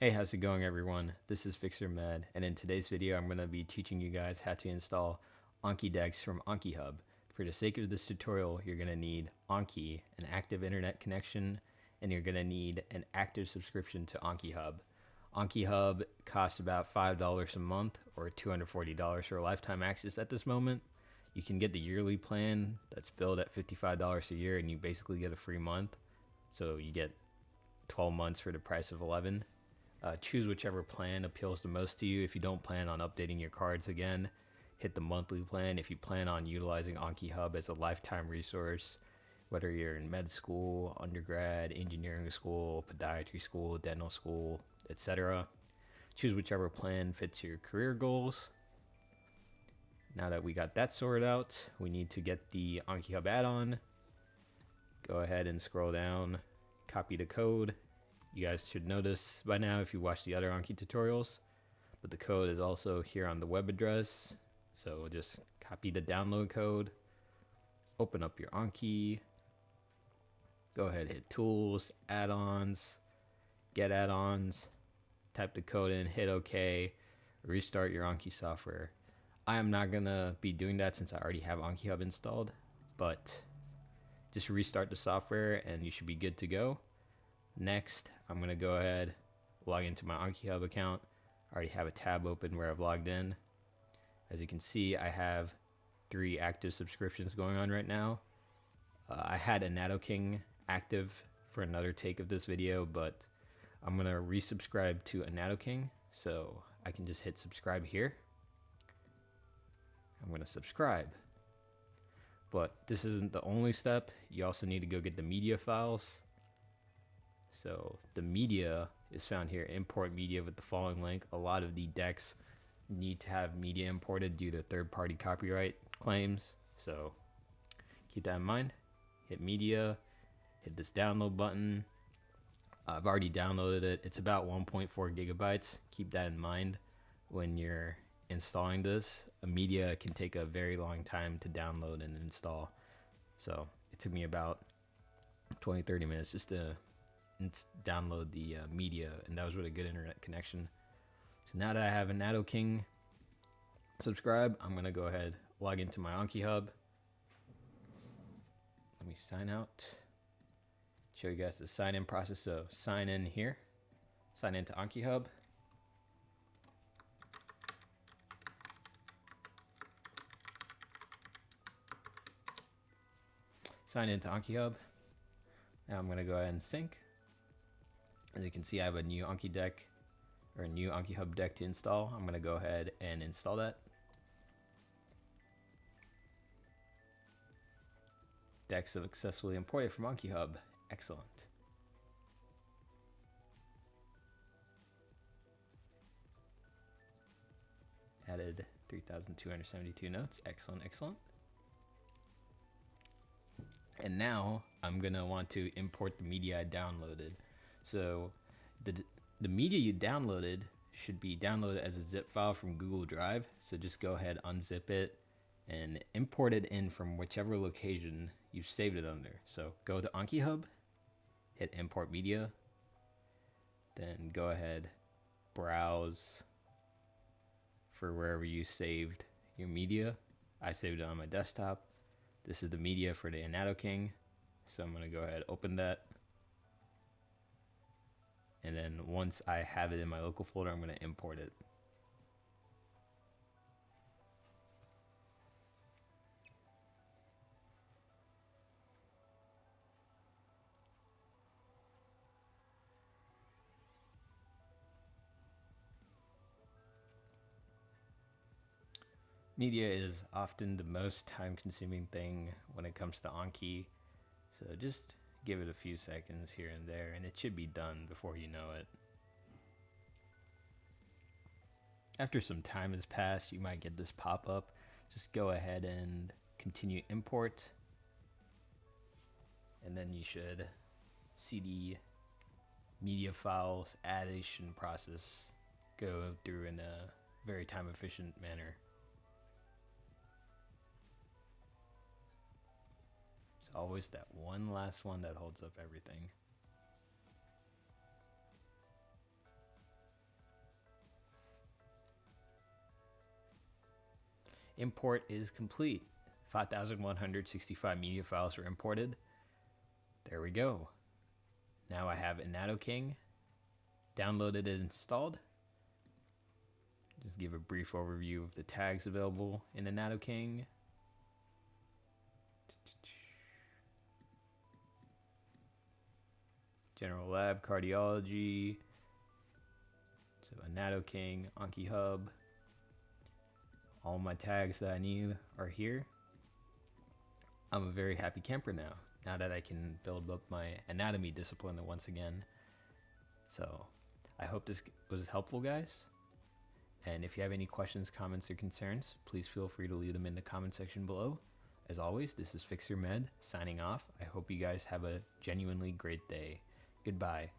Hey, how's it going everyone? This is FixerMed, and in today's video I'm going to be teaching you guys how to install Anki decks from AnkiHub. For the sake of this tutorial, you're going to need Anki, an active internet connection, and you're going to need an active subscription to AnkiHub. AnkiHub costs about $5 a month or $240 for lifetime access at this moment. You can get the yearly plan that's billed at $55 a year, and you basically get a free month. So you get 12 months for the price of 11. Choose whichever plan appeals the most to you. If you don't plan on updating your cards again, hit the monthly plan. If you plan on utilizing AnkiHub as a lifetime resource, whether you're in med school, undergrad, engineering school, podiatry school, dental school, etc., choose whichever plan fits your career goals. Now that we got that sorted out, we need to get the AnkiHub add-on. Go ahead and scroll down, copy the code. You guys should notice by now if you watch the other Anki tutorials, but the code is also here on the web address. So just copy the download code, open up your Anki, go ahead, hit tools, add-ons, get add-ons, type the code in, hit OK, restart your Anki software. I am not gonna be doing that since I already have AnkiHub installed, but just restart the software and you should be good to go. Next, I'm going to go ahead, log into my AnkiHub account. I already have a tab open where I've logged in. As you can see, I have 3 active subscriptions going on right now. I had a AnatoKing active for another take of this video, but I'm going to resubscribe to AnatoKing, so I can just hit subscribe here. I'm going to subscribe. But this isn't the only step. You also need to go get the media files. So the media is found here, import media with the following link. A lot of the decks need to have media imported due to third-party copyright claims. So keep that in mind. Hit media, hit this download button. I've already downloaded it. It's about 1.4 gigabytes. Keep that in mind when you're installing this. A media can take a very long time to download and install. So it took me about 20-30 minutes just to download the media, and that was with a good internet connection. So now that I have a AnatoKing subscribe, I'm going to go ahead, log into my AnkiHub. Let me sign out. Show you guys the sign in process. So sign in here, sign into AnkiHub. Sign into AnkiHub. Now I'm going to go ahead and sync. As you can see, I have a new Anki deck, or a new AnkiHub deck to install. I'm going to go ahead and install that. Deck successfully imported from AnkiHub. Excellent. Added 3,272 notes. Excellent, excellent. And now I'm going to want to import the media I downloaded. So the media you downloaded should be downloaded as a zip file from Google Drive. So just go ahead, unzip it, and import it in from whichever location you've saved it under. So go to AnkiHub, hit import media, then go ahead, browse for wherever you saved your media. I saved it on my desktop. This is the media for the AnatoKing. So I'm going to go ahead, open that. And then once I have it in my local folder, I'm going to import it. Media is often the most time-consuming thing when it comes to Anki, so just give it a few seconds here and there, and it should be done before you know it. After some time has passed, you might get this pop-up. Just go ahead and continue import, and then you should see the media files addition process go through in a very time-efficient manner. Always that one last one that holds up everything. Import is complete. 5,165 media files were imported. There we go. Now I have AnatoKing downloaded and installed. Just give a brief overview of the tags available in AnatoKing. General Lab, Cardiology, so AnatoKing, AnkiHub. All my tags that I need are here. I'm a very happy camper now that I can build up my anatomy discipline once again. So I hope this was helpful, guys. And if you have any questions, comments, or concerns, please feel free to leave them in the comment section below. As always, this is FixerMed signing off. I hope you guys have a genuinely great day. Goodbye.